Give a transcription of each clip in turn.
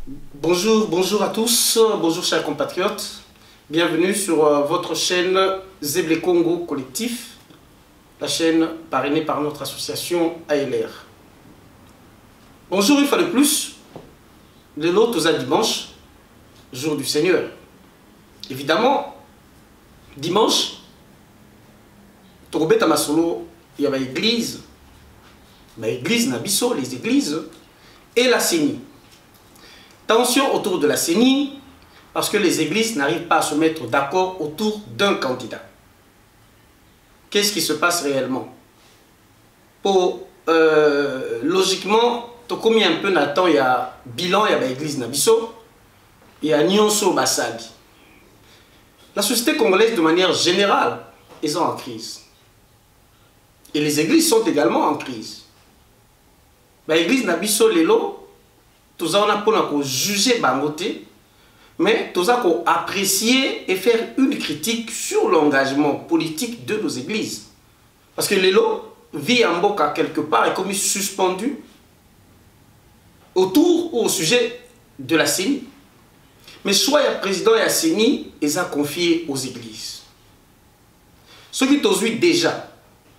Bonjour, bonjour à tous, bonjour chers compatriotes. Bienvenue sur votre chaîne Zeble Congo Collectif, la chaîne parrainée par notre association ALR. Bonjour une fois de plus, le lot à dimanche, jour du Seigneur. Évidemment, dimanche, Torobeta Masolo, il y a l'église, l'église Nabiso, les églises, et la CENI. Tension autour de la CENI, parce que les églises n'arrivent pas à se mettre d'accord autour d'un candidat. Qu'est-ce qui se passe réellement? Logiquement, comme un peu Nathan, il y a bilan, il y a l'église Nabiso, il y a Nyonso Basali. La société congolaise, de manière générale, est en crise. Et les églises sont également en crise. L'église Nabiso Lelo, tous on a pour juger Bangoté, mais tous on apprécier et faire une critique sur l'engagement politique de nos églises. Parce que Lelo vit en Boka quelque part et comme suspendu autour ou au sujet de la CENI. Mais soit le président et la CENI les a confiés aux églises. Ce qui ont eu déjà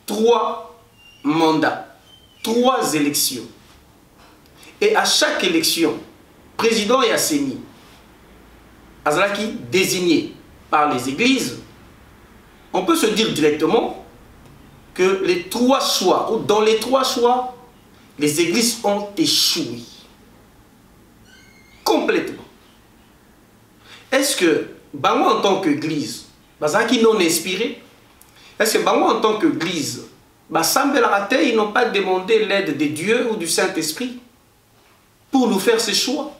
3 mandats, 3 élections. Et à chaque élection, président et CENI, Azalaki désigné par les églises, on peut se dire directement que les 3 choix, ou dans les 3 choix, les églises ont échoué. Complètement. Est-ce que, Bango en tant qu'église, Bazaki non inspiré, est-ce que Bango en tant qu'église, ils n'ont pas demandé l'aide de Dieu ou du Saint-Esprit pour nous faire ces choix?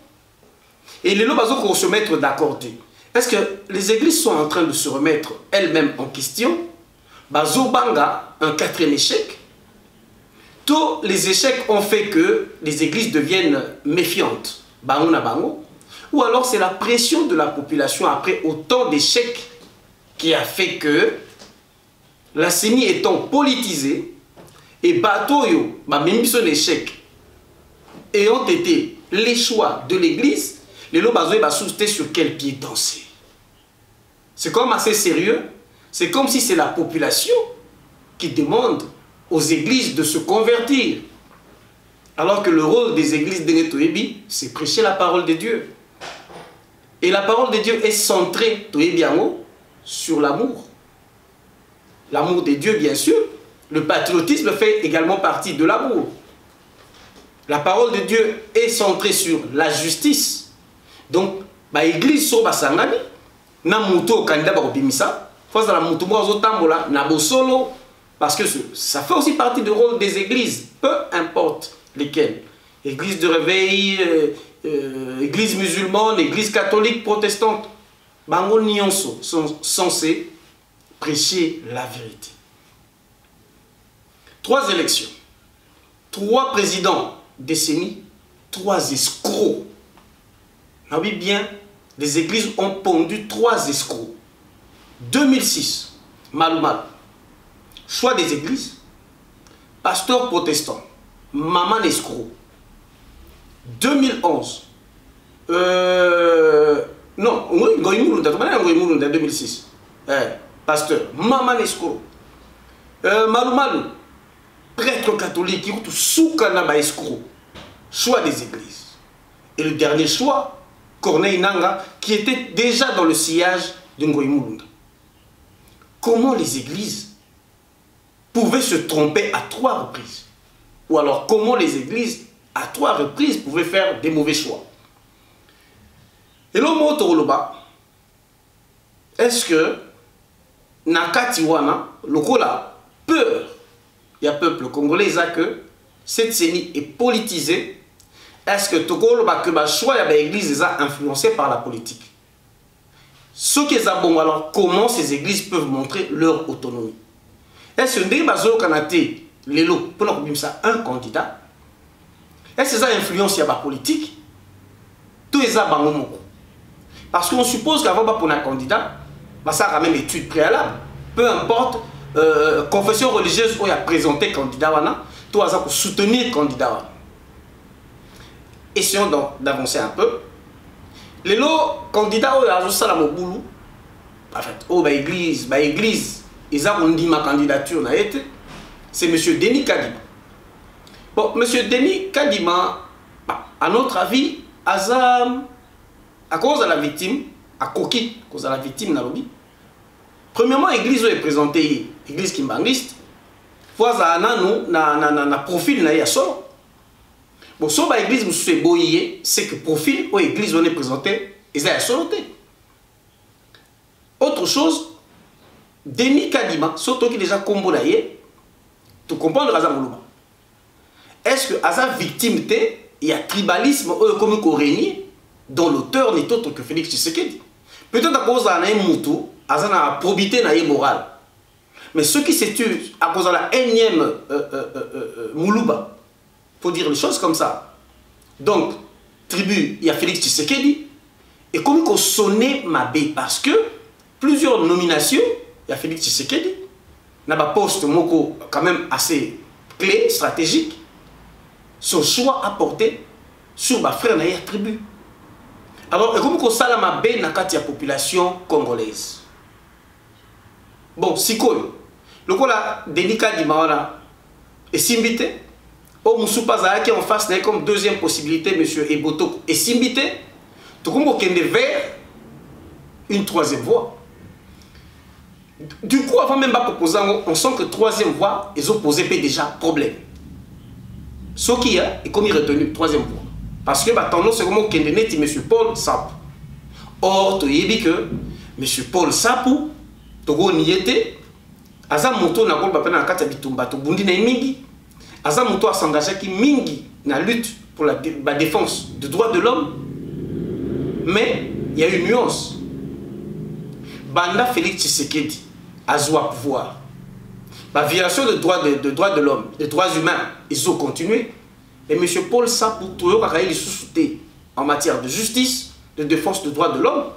Et les lots pour se mettre d'accord. Est-ce que les églises sont en train de se remettre elles-mêmes en question? Bazo Banga, un 4e échec. Tous les échecs ont fait que les églises deviennent méfiantes. Bango na bango. Ou alors c'est la pression de la population après autant d'échecs qui a fait que la CENI étant politisée et Batoyo, même son échec, et ont été les choix de l'église, les lots va souster sur quel pied danser. C'est comme assez sérieux. C'est comme si c'est la population qui demande aux églises de se convertir. Alors que le rôle des églises de Netoyebi, c'est prêcher la parole de Dieu. Et la parole de Dieu est centrée, sur l'amour. L'amour de Dieu, bien sûr. Le patriotisme fait également partie de l'amour. La parole de Dieu est centrée sur la justice. Donc, l'église sur Basangani, na muto candidat barobimisa, face à la muto mozo tambola, na bosolo, parce que ça fait aussi partie du rôle des églises, peu importe lesquelles. Église de réveil, église musulmane, église catholique, protestante, bango nyonso sont censés prêcher la vérité. 3 élections, 3 présidents. Décennies, 3 escrocs. On a vu bien, les églises ont pondu 3 escrocs. 2006, Maloumal, choix des églises, pasteur protestant, maman escroc. 2011, non, 2006, pasteur, maman escroc. Maloumal, prêtre catholique qui ont soukana escroc. Choix des églises. Et le dernier choix, Corneille Nanga, qui était déjà dans le sillage de Ngoï Mulunda. Comment les églises pouvaient se tromper à 3 reprises? Ou alors comment les églises à 3 reprises pouvaient faire des mauvais choix? Et le mot Toroloba, est-ce que Nakatiwana, le Kola, peur? Il y a peuple congolais que cette CENI est politisée. Est-ce que Tokolo que le choix de l'église est influencé par la politique? Ce qui est bon, alors comment ces églises peuvent montrer leur autonomie? Est-ce que Ndebazo Kanate, Lelo, pour un candidat? Est-ce que ça influence la politique? Tout est ça parce qu'on suppose qu'avant pour un candidat, ça a même étude préalable. Peu importe. Confession religieuse où il a présenté candidat tout pour soutenir candidat. Essayons d'avancer un peu. Les candidats au Azosala Mobulu, en fait, au église, ils ont dit ma candidature, c'est M. Denis Kadima. Bon, M. Denis Kadima, à notre avis, à cause de la victime, à Koki, à cause de la victime, premièrement, l'église est présentée, l'église kimbangiste, voilà, na profil na ya solo. Bon, si l'église est boyée, c'est que profil ou l'église on est présenté, ils ont solo. Autre chose, Denis Kadima, surtout qui déjà combo d'ailleurs, tu comprends le Raza Moulouba. Est-ce que Aza victime, il y a tribalisme comme régné, dont l'auteur n'est autre que Félix Tshisekedi. Peut-être à cause d'un moutou, Aza n'a probité na morale. Mais ceux qui se tuent à cause de la énième Moulouba, faut dire les choses comme ça. Donc, tribu, il y a Félix Tshisekedi, et comme il sonne ma baie, parce que plusieurs nominations, il y a Félix Tshisekedi, il y a un poste quand même assez clé, stratégique, son choix à porter sur ma frère na tribu. Alors, comme il ça ma baie dans la population congolaise. Bon, si quoi, le coup là, Denis Kadima est simbité. Au Moussoupa qui en face comme deuxième possibilité, M. Eboto est simbité. Tout comme on vers une troisième voie. Du coup, avant même de proposer, on sent que troisième voie, ils ont posé déjà problème. Ce qui est comme il retenu troisième voie. Parce que tendance c'est comme Kendenet M. Paul Sapou. Or, tu as dit que M. Paul Sapou, tu as été, Aza Moto n'a pas na kata bitumba, tu bundi na mingi. Aza Moto a s'engagé qui mingi na lutte pour la défense des droits de l'homme. Mais il y a une nuance. Banda Félix Tshisekedi a joué pouvoir. La violation des droits de l'homme, des droits humains, ils ont continué. Et M. Paul Sapou, il sous-souté en matière de justice, de défense des droits de l'homme.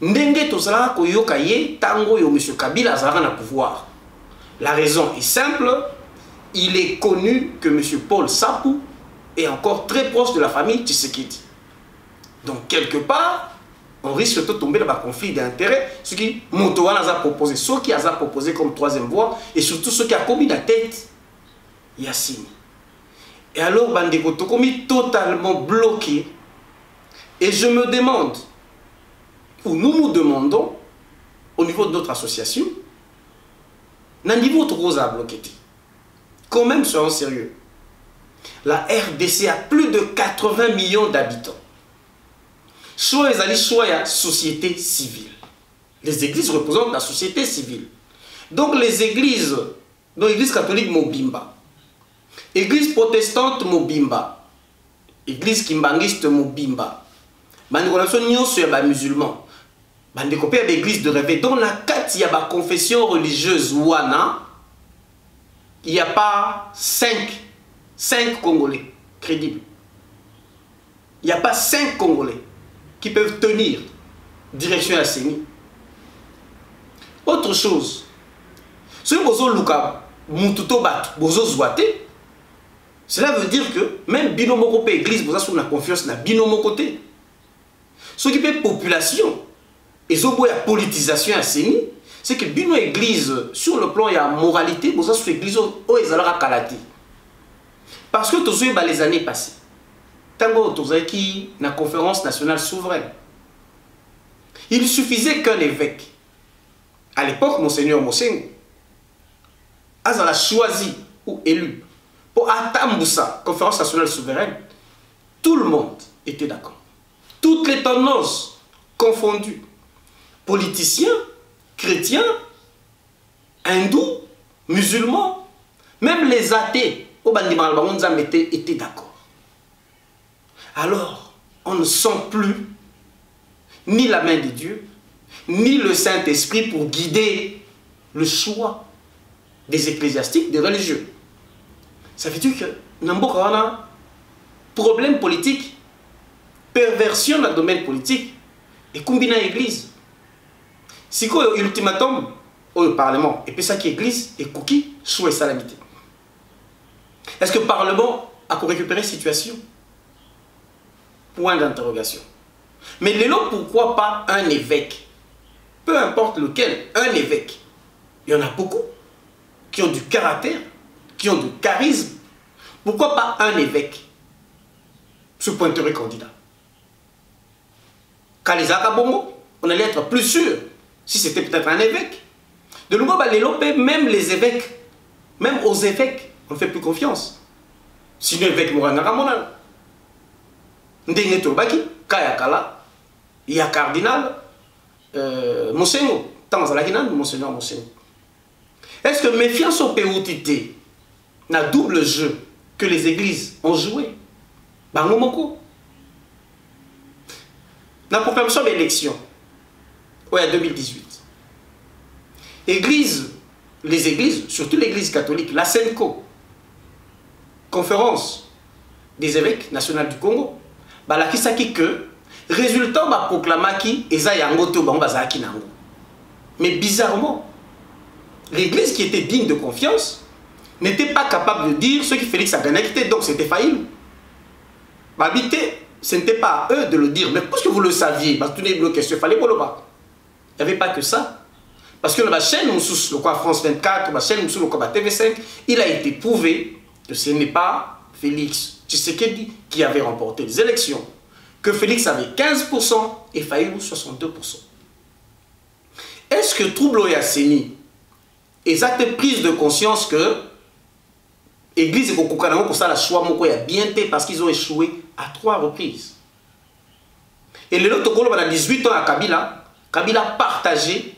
Ndenge tozala koyoka ye tango yo M. Kabila azara na pouvoir. La raison est simple, il est connu que M. Paul Sapou est encore très proche de la famille Tshisekedi. Donc quelque part, on risque de tomber dans un conflit d'intérêts. Ce qui Motowana a proposé, ceux qui a proposé comme troisième voie, et surtout ceux qui a commis la tête, Yassine. Et alors, Bandeko Tokomi totalement bloqué. Et je me demande, ou nous demandons, au niveau de notre association, d'un niveau trop à bloquer. Quand même, soyons sérieux. La RDC a plus de 80 millions d'habitants. Soit la société civile. Les églises représentent la société civile. Donc les églises, donc l'église catholique Mobimba, église protestante Mobimba, église kimbangiste Mobimba, il y a des musulmans, il y a des églises de rêve. Dans la carte, il y a des confessions religieuses Wana, il n'y a pas 5 Congolais crédibles. Il n'y a pas 5 Congolais qui peuvent tenir direction à la CENI. Autre chose, si vous avez cela veut dire que même Binomo Côté église, vous avez confiance dans Binomo Côté. Ce qui fait population, et ce qui la politisation à CENI, c'est que Bino église, sur le plan de la moralité, vous avez l'église où ils ont kalati. Parce que tous les années passées, tant que la conférence nationale souveraine, il suffisait qu'un évêque, à l'époque, Monseigneur Mosengo, a choisi ou élu pour Atamboussa, conférence nationale souveraine, tout le monde était d'accord. Toutes les tendances confondues, politiciens, chrétiens, hindous, musulmans, même les athées, étaient d'accord. Alors, on ne sent plus ni la main de Dieu, ni le Saint-Esprit pour guider le choix des ecclésiastiques, des religieux. Ça veut dire que nous avons un problème politique, perversion dans le domaine politique, et combiner l'église. Si il y a un ultimatum au Parlement, et puis ça qui est l'église, et cookie, souhait salamité. Est-ce que le Parlement a récupéré la situation? Point d'interrogation. Mais lelo, pourquoi pas un évêque? Peu importe lequel, un évêque. Il y en a beaucoup qui ont du caractère, qui ont du charisme. Pourquoi pas un évêque se pointerait candidat? Kalizaka Bongo, on allait être plus sûr si c'était peut-être un évêque. De nouveau, même les évêques, même aux évêques, on ne fait plus confiance. Sinon, évêque Mourangara Monal. Ndenge Tolbaki, Kayakala, il y a cardinal, Monsengo, Tamazalakinan, Monseigneur Monsengo. Est-ce que méfiance au POTT n'a double jeu que les églises ont joué? Bangomoko. La proclamation de l'élection, en 2018. Les églises, surtout l'église catholique, la SENCO, conférence des évêques nationaux du Congo, balakisaki que résultat ba proclamaki eza yango to bango bazaki nango. Mais bizarrement, l'église qui était digne de confiance n'était pas capable de dire ce qui Félix a gagné, donc c'était failli. Babité, ce n'était pas à eux de le dire, mais puisque vous le saviez, parce que tout le question, il fallait pour le bas. Il n'y avait pas que ça. Parce que la chaîne le quoi France 24, la chaîne le quoi TV5, il a été prouvé que ce n'est pas Félix Tshisekedi qui avait remporté les élections, que Félix avait 15% et Fayulu 62%. Est-ce que Trouble Yasseni est cette prise de conscience que l'Église est pour ça la choix a bien été parce qu'ils ont échoué à 3 reprises. Et le autre pendant 18 ans à Kabila, Kabila a partagé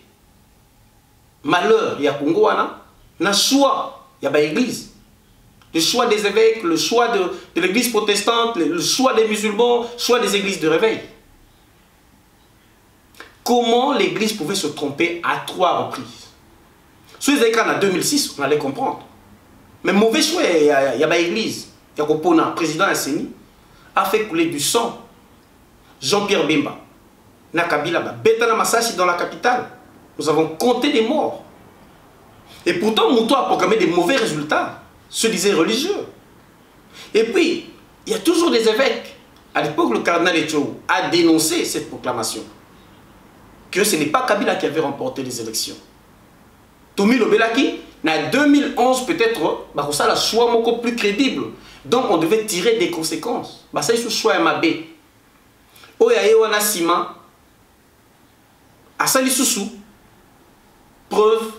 malheur, il y a Congo, il y a choix, il y a l'église. Le choix des évêques, le choix de l'église protestante, le choix des musulmans, le choix des églises de réveil. Comment l'église pouvait se tromper à 3 reprises? Sur les écrans en 2006, on allait comprendre. Mais mauvais choix, il y a l'église. Il y a le président Asseni a fait couler du sang. Jean-Pierre Bemba, Nakabila, Betana Massachi dans la capitale. Nous avons compté des morts. Et pourtant, Mouto a proclamé des mauvais résultats, se disait religieux. Et puis, il y a toujours des évêques. À l'époque, le cardinal Etcho a dénoncé cette proclamation. Que ce n'est pas Kabila qui avait remporté les élections. Tomi Lobelaki, en 2011, peut-être, ça a le choix beaucoup plus crédible. Donc, on devait tirer des conséquences. Ça, c'est le choix MAB. Oyaye wana sima, asali susu, preuve,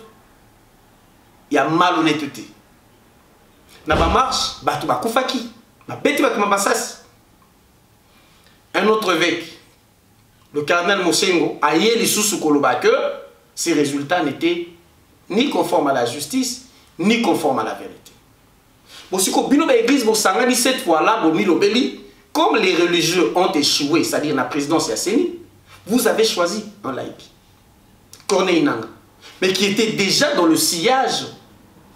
il y a malhonnêteté. Na ba marche, batu ba kufaki, ba beti batu mabasas. Un autre évêque, le cardinal Mosengo, a yé les susu koloba que ces résultats n'étaient ni conformes à la justice, ni conformes à la vérité. Bon, si vous avez l'église, vous avez cette fois-là, comme les religieux ont échoué, c'est-à-dire la présidence Yasseni, vous avez choisi un laïc, Corneille Nanga, mais qui était déjà dans le sillage,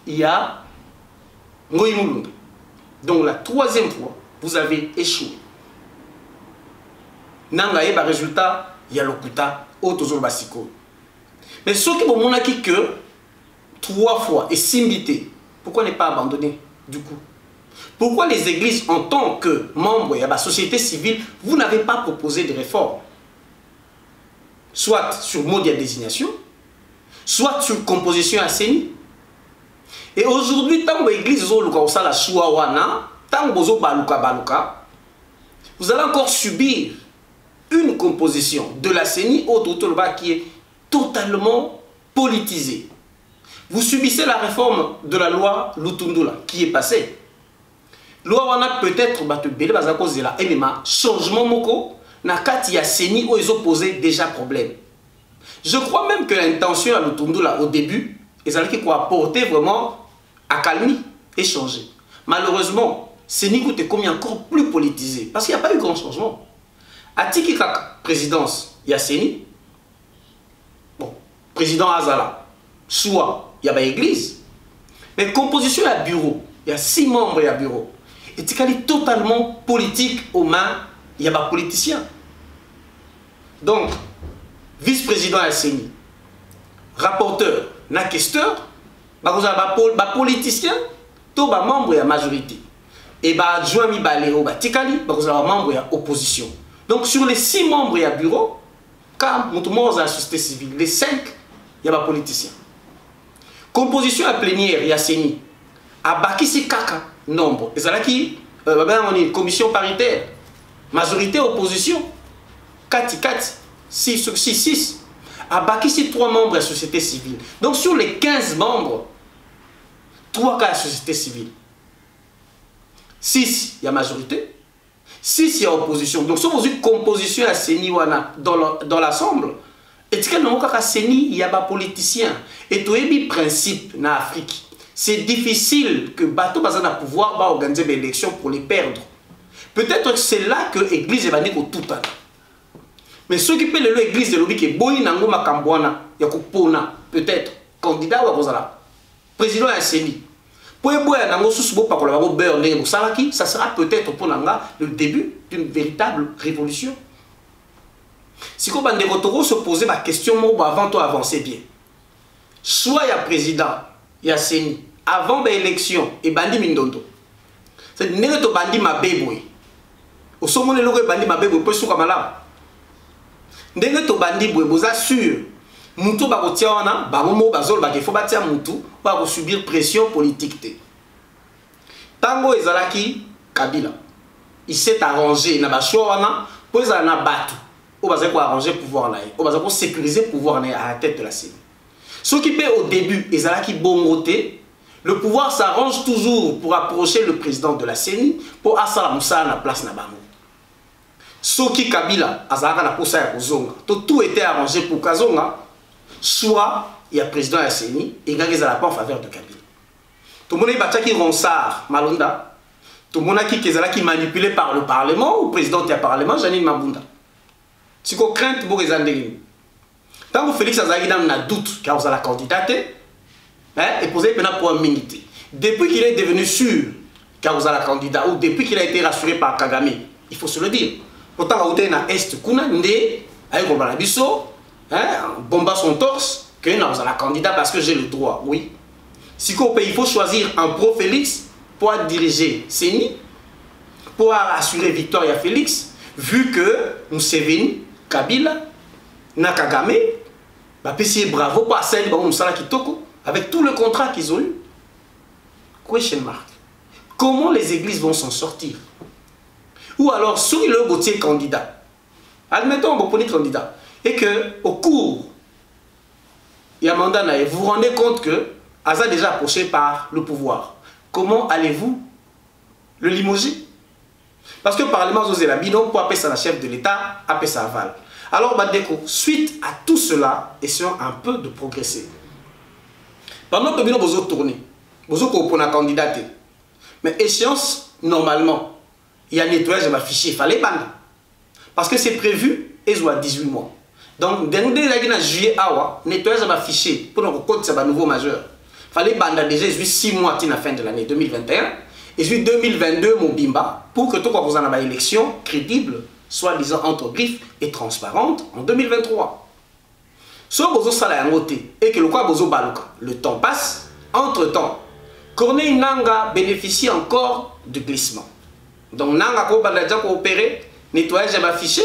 il y a Ngoï Moulunga. Donc la 3e fois, vous avez échoué. Nanga est le résultat, il y a l'Okuta, Otozo Basiko. Mais ce qui vous montre que 3 fois et Simbité, pourquoi ne pas abandonner du coup? Pourquoi les églises, en tant que membres de la société civile, vous n'avez pas proposé de réformes? Soit sur mode de désignation, soit sur composition Asseni. Et aujourd'hui, tant que l'église vous allez encore subir une composition de la CENI qui est totalement politisée. Vous subissez la réforme de la loi Lutundula qui est passée. Loi wana peut-être à cause de la MMA changement moko na kati ya CENI où ils ont posé déjà problème. Je crois même que l'intention à Lutundula au début, ils allaient apporter vraiment à calmer et changer. Malheureusement, CENI est comme encore plus politisé parce qu'il n'y a pas eu grand changement. À Tiki Kaka, présidence, il y a CENI. Bon, président Azala, soit il y a l'église. Mais composition à bureau, il y a 6 membres à bureau. Et c'est totalement politique aux mains, il y a des politiciens. Donc, vice-président à CENI, rapporteur, questeur, des politiciens, tous les membres de la majorité. Et adjoint mi baléo, tikali, des membres de l'opposition. Donc sur les 6 membres, il y a bureau. Quand nous sommes à la société civile, les 5, il y a des politiciens. Composition à plénière, il y a Séni. À Bakissi Kaka, nombre. Et c'est là qui on est commission paritaire. Majorité, opposition. 4, 6 sur 6, 6. À Bakissi, 3 membres de la société civile. Donc sur les 15 membres, 3 cas de la société civile. 6, il y a majorité. 6, il y a opposition. Donc si vous avez une composition à Séni dans l'Assemblée, et que nous avons Séni, il y a des politiciens. Et tout le principe en Afrique. C'est difficile que bateau bazana pouvoir organiser des élections pour les perdre. Peut-être que c'est là que l'église va dire tout à l'heure. Mais ceux qui pèlent l'église de l'Obi qui est boy nango makambwana, yakupona, peut-être candidat ou à président à Séni. Pour boy nango sous pas pour la beurre négo salaki, ça sera peut-être pour nanga le début d'une véritable révolution. Si vous avez se poser ma question avant de avancer bien. Soit il y a président, il y a Séni, avant l'élection, et bandi mindondo. C'est que vous bandi ma bébé. Au sommet de l'eau, bandi ma bébé, peut se faire malade. Ndenge to bandi boye boza sûr mutu ba kotia wana ba momo bazol ba faut batia mutu ba ko subir pression politique te. Tango ezalaki Kabila. Il s'est arrangé na ba choix wana po ezala na batu. O baza ko arranger pouvoir na ye. O baza ko sécuriser pouvoir na à la tête de la CENI. Ce qui fait au début ezalaki bongoté, le pouvoir s'arrange toujours pour approcher le président de la CENI pour asala musa na place na bango. Soki Kabila azalaka na posa ya kozonga. Tout était arrangé pour Kazonga. Soit il y a président ya Séni et il a pas en faveur de Kabila. Tout le monde est qui Ronsard Malonda. Tout le monde qui manipulé par le Parlement ou président du Parlement Janine Mabunda. Si vous crainte pour les andéguines. Tant que Félix Azagui n'a un doute car vous avez la candidaté, et posé pour un minute. Depuis qu'il est devenu sûr car vous avez la candidat ou depuis qu'il a été rassuré par Kagame, il faut se le dire. Pourtant, on est dans l'Est, on est avec Bolabiso, bomba son torse, que nous avons la candidat parce que j'ai le droit, oui. Si il faut choisir un pro-Félix pour diriger Séni, pour assurer victoire à Félix, vu que nous Museveni, Kabila, Nakagame, bravo pour Assel, avec tout le contrat qu'ils ont eu. Question mark. Comment les églises vont s'en sortir? Ou alors, sur le Gauthier candidat, admettons que vous candidat, et qu'au cours, il y a un mandat, vous vous rendez compte que Aza déjà approché par le pouvoir. Comment allez-vous le limoger? Parce que le Parlement Zozé Bino, pour appeler ça la chef de l'État, appeler ça aval. Alors, Badeko, suite à tout cela, essayons un peu de progresser. Pendant que Bino vous tourné, vous avez un candidat, mais échéance, normalement, il y a un nettoyage de ma fichier, il fallait bande. Parce que c'est prévu, et soit 18 mois. Donc, dès que juillet, nettoyage de ma fichier, pour nous compte, c'est un nouveau majeur. Il fallait bande déjà 6 mois à la fin de l'année 2021, et 2022, mon bimba, pour que tout le monde ait une élection crédible, soit-disant entre griffes et transparente, en 2023. Si vous avez un côté, et que le temps passe, entre-temps, Corneille Nanga bénéficie encore de glissement. Donc, Nanga a coopéré, nettoyage de ma fichier,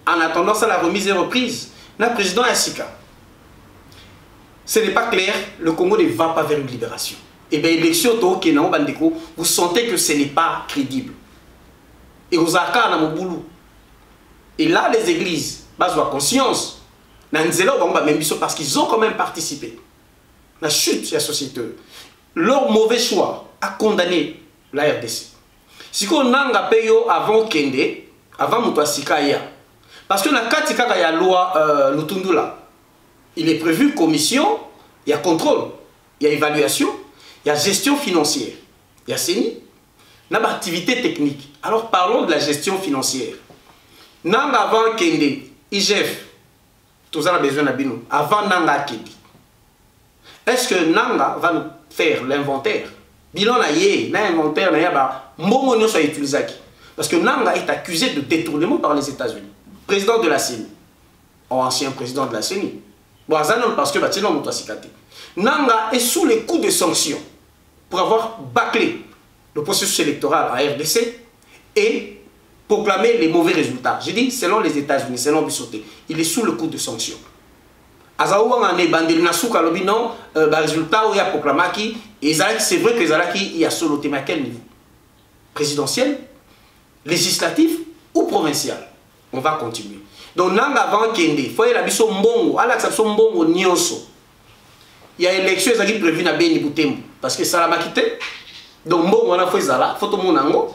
en attendant ça la remise et reprise. Le président Yassika. Ce n'est pas clair, le Congo ne va pas vers une libération. Et bien, l'élection, vous sentez que ce n'est pas crédible. Et vous avez un boulot. Et là, les églises, basent leur conscience, parce qu'ils ont quand même participé. La chute de la société. Leur mauvais choix a condamné la RDC. Si on a payé avant Kende, avant Moutouassikaya, parce que dans le cas de la loi Lutundula, il est prévu commission, il y a contrôle, il y a évaluation, il y a gestion financière, il y a CENI, il y a activité technique. Alors parlons de la gestion financière. Nanga avant Kende, IGF, tout ça a besoin de bino, avant Nanga Kende. Est-ce que Nanga va nous faire l'inventaire? Bilan na yé, na inventaire na yaba, momonio soit utilisé. Parce que Nanga est accusé de détournement par les États-Unis. Président de la CENI, ou ancien président de la CENI. Bon, parce que Batino Moutouassikate. Nanga est sous les coups de sanctions pour avoir bâclé le processus électoral à RDC et proclamer les mauvais résultats. Je dis selon les États-Unis, selon Bissoté, il est sous le coup de sanctions. Azaouan en est bandé na souka lobi non, résultat où il y a proclamé c'est vrai que il y a solo thème à quel niveau? Présidentiel, législatif ou provincial? On va continuer. Donc, nanga avant kende, faut y la biso mbongo, ala ça mbongo nyonso. Il y a élection qui est prévue na Beni Boutembo parce que ça l'a quitté. Donc mbongo on a fait ça là, faut tout monde ngo.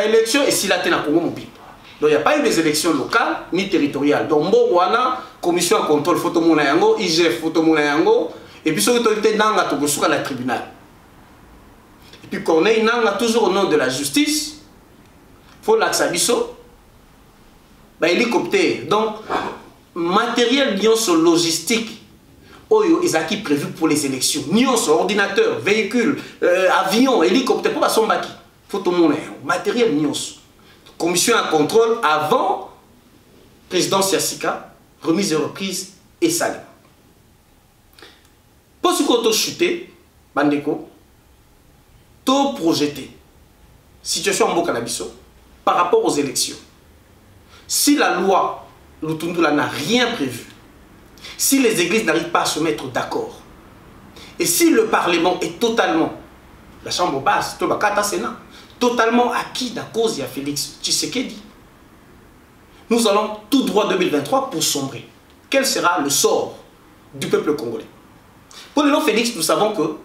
Élection et si la tena Congo mobile. Donc il n'y a pas eu des élections locales ni territoriales. Donc mbongo wana commission de contrôle faut tout monde ngo, IGF faut tout monde ngo et puis sur l'autorité nanga to gosuka la tribunal. Et puis Corneille nanga toujours au nom de la justice. Faut l'axabiso. Hélicoptère, donc matériel nyonso logistique oyo ezaki prévu pour les élections, nyonso ordinateur, véhicule, avion, hélicoptère pour basombaki faut tout monde matériel nyonso commission à contrôle avant président Siasika remise et reprise et salut pour ce qu'on a chuté bandeko tout projeté situation en Bokanabiso par rapport aux élections. Si la loi Lutundula n'a rien prévu, si les églises n'arrivent pas à se mettre d'accord, et si le Parlement est totalement, la Chambre basse, totalement acquis à cause de Félix Tshisekedi, nous allons tout droit 2023 pour sombrer. Quel sera le sort du peuple congolais? Pour le nom Félix, nous savons que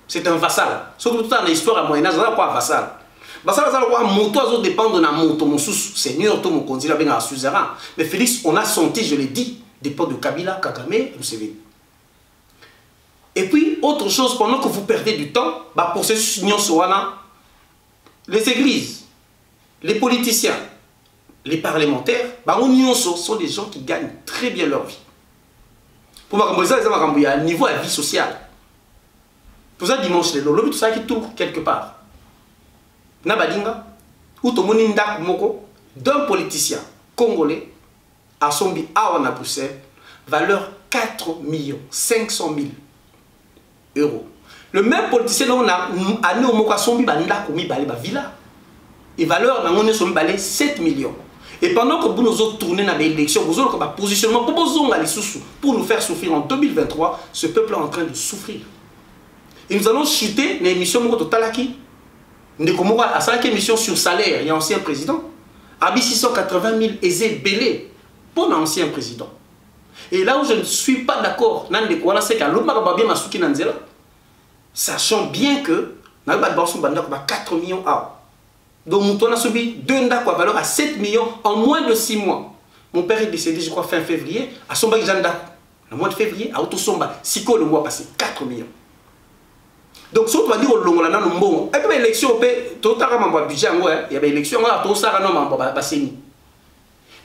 c'est un vassal. Surtout dans l'histoire à Moyen-Âge, on a quoi un vassal? Basala zala kwa moto azo dépendre na moto mosusu seigneur to mokonzi la benga suzerain. Mais Félix on a senti, je l'ai dit, dépend de Kabila, Kagame et Museveni. Et puis autre chose, pendant que vous perdez du temps, processus nyonso wana, les églises, les politiciens, les parlementaires, nyonso sont des gens qui gagnent très bien leur vie. Pour ma à niveau de la vie sociale. Pour ça dimanche le lobby tout ça qui tourne quelque part. Nabadinga, ou tomoni ndak moko d'un politicien congolais à Sombi à Bruxelles, valeur 4 500 000 euros. Le même politicien on a amené au moko à Sombi banda komi balé ba villa. Et valeur na ngone Sombi balé 7 millions. Et pendant que vous nous autres tournez dans l'élection, vous avez un positionnement pour nous faire souffrir en 2023, ce peuple est en train de souffrir. Et nous allons chuter l'émission de Talaki. Nous avons une émission sur salaire, il y a un ancien président. Abi 680 000 aisés belés pour l'ancien président. Et là où je ne suis pas d'accord, sachant bien que nous avons 4 millions à. Donc nous avons subi 2 ndako à valeur à 7 millions en moins de 6 mois. Mon père est décédé, je crois, fin février. À Somba Gijandako, le mois de février, à Autosomba, Siko le mois passé, 4 millions. Donc, si on va dire au long là, nous bon, et puis l'élection, tout à budget, il y a l'élection, tout ça, non,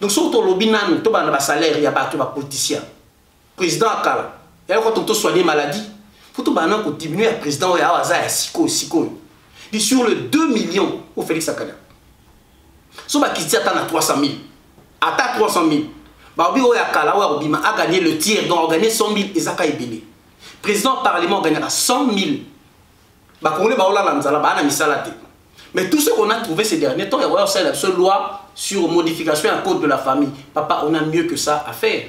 donc, si on lobby, tout a salaire, il y a des politiciens. Président Akala, il y a quand on soigner maladie, il faut diminuer le président, il y a Siko. Sur le 2 millions au Félix Akala. Si on va quitter à 300 000, à 300 000, a gagné le tiers, donc on a gagné 100 000 et Zaka est belé. Président Parlement gagnera 100 000. Mais tout ce qu'on a trouvé ces derniers temps, il y a une loi sur modification à code de la famille. Papa, on a mieux que ça à faire.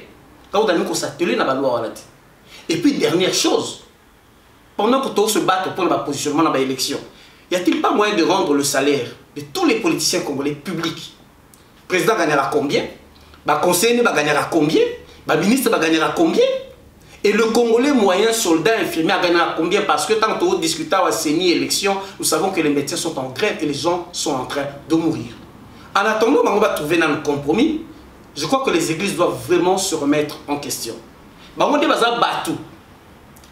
Et puis, dernière chose, pendant que tout se bat pour le positionnement dans l'élection, y a-t-il pas moyen de rendre le salaire de tous les politiciens congolais publics? Le président gagnera combien? Le conseiller gagnera combien? Le ministre gagnera combien? Et le Congolais moyen, soldat, infirmier, gagnera combien? Parce que tant que nous discutons à CENI élection, nous savons que les médecins sont en grève et les gens sont en train de mourir. En attendant, on va trouver un compromis. Je crois que les églises doivent vraiment se remettre en question. On dit que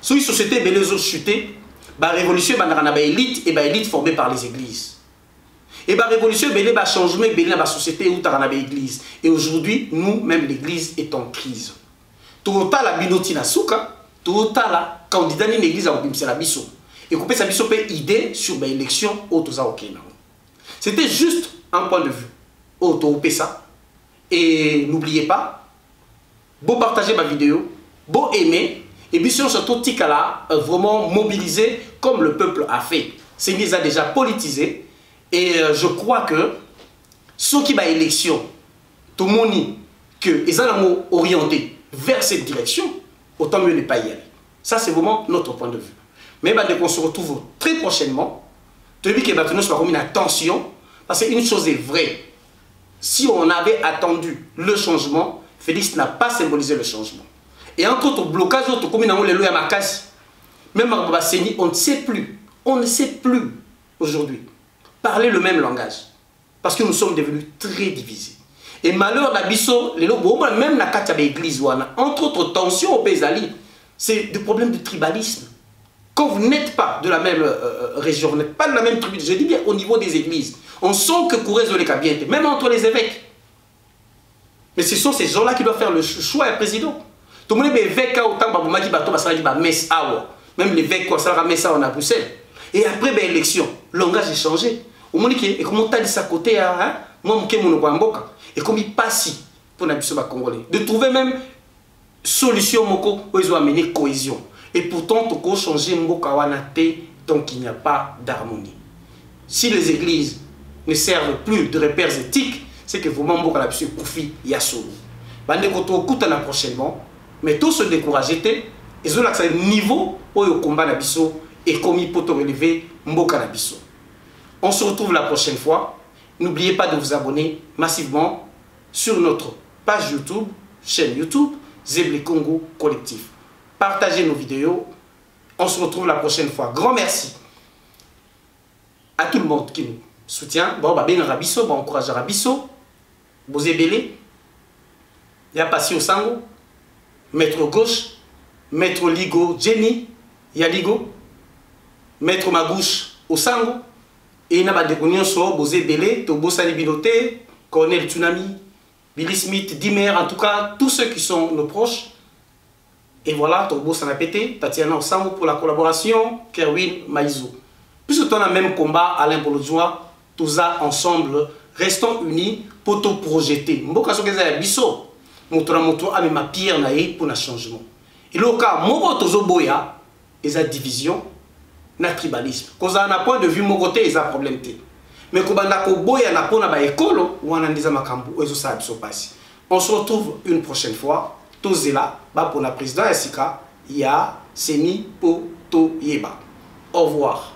si la société est chutée, la révolution est élite et élite formée par les églises. Et la révolution est un changement dans la société où il l'église. Et aujourd'hui, nous, même l'église, est en crise. Tout la binoti na souka, tout la candidat ni l'église à la biso. Et couper sa biso peut idée sur l'élection au toza okena. C'était juste un point de vue. Auto ça. Et n'oubliez pas, beau partager ma vidéo, beau aimer, et bien sûr surtout Tikala vraiment mobilisé comme le peuple a fait. C'est a déjà politisé et je crois que ceux qui va élection, tout le monde que ils ont orienté vers cette direction, autant mieux ne pas y aller. Ça, c'est vraiment notre point de vue. Mais on se retrouve très prochainement. Depuis que nous sommes mis en tension, parce qu'une chose est vraie. Si on avait attendu le changement, Félix n'a pas symbolisé le changement. Et entre autres blocages, même on ne sait plus. On ne sait plus aujourd'hui parler le même langage. Parce que nous sommes devenus très divisés. Et malheur d'Abisso, même la carte de l'église, entre autres tensions au Pézali, c'est des problèmes de tribalisme. Quand vous n'êtes pas de la même région, vous n'êtes pas de la même tribu, je dis bien au niveau des églises, on sent que Kourez de l'Ekabiente, même entre les évêques. Mais ce sont ces gens-là qui doivent faire le choix du président. Tout le monde est évêque autant que même l'évêque, ça va mettre ça à Bruxelles. Et après l'élection, le langage est changé. Au monde qui est comment tu as dit ça côté, moi, je suis et comme il passe pour les Congolais, de trouver même solution où ils ont amené cohésion. Et pourtant, tu peux changer donc il n'y a pas d'harmonie. Si les églises ne servent plus de repères éthiques, c'est que vraiment beaucoup la psy Koufi Yassou. Bande koto kutana prochainement, mais tous se décourager, ils ont accès au niveau où le combat na biso et commis pour relever mboka na biso. On se retrouve la prochaine fois. N'oubliez pas de vous abonner massivement sur notre page YouTube, chaîne YouTube, Zéblé Congo Collectif. Partagez nos vidéos. On se retrouve la prochaine fois. Grand merci à tout le monde qui nous soutient. Bon, bah, bien Rabisso, bon, encourage Rabisso. Bozébélé. Il y a Passy au Sango. Maître Gauche. Maître Ligo Jenny. Yaligo. Maître Magouche au Sango. Et il y a des gens Bozébélé, Tobo Salibinoté, Cornel Tsunami, Billy Smith, Dimer, en tout cas, tous ceux qui sont nos proches. Et voilà, Tobo Sanapété, Tatiana Osango pour la collaboration, Kerwin Maïzo. Puisque on a le même combat, Alain Bolodjoa, tous ça ensemble, restons unis pour tout projeter. Mboka so keza ya biso, moto a même ma pierre naïe pour le changement. Et le cas, mon tozo boya, et la division, na tribalisme. Cause à un point de vue, mon côté, il y a un problème. Mais quand on a boya na pona ba école, ou on a des amakambu, et ça se passe. On se retrouve une prochaine fois. Tous là, pour la présidente Sika, il y a Seni Poto Yeba. Au revoir.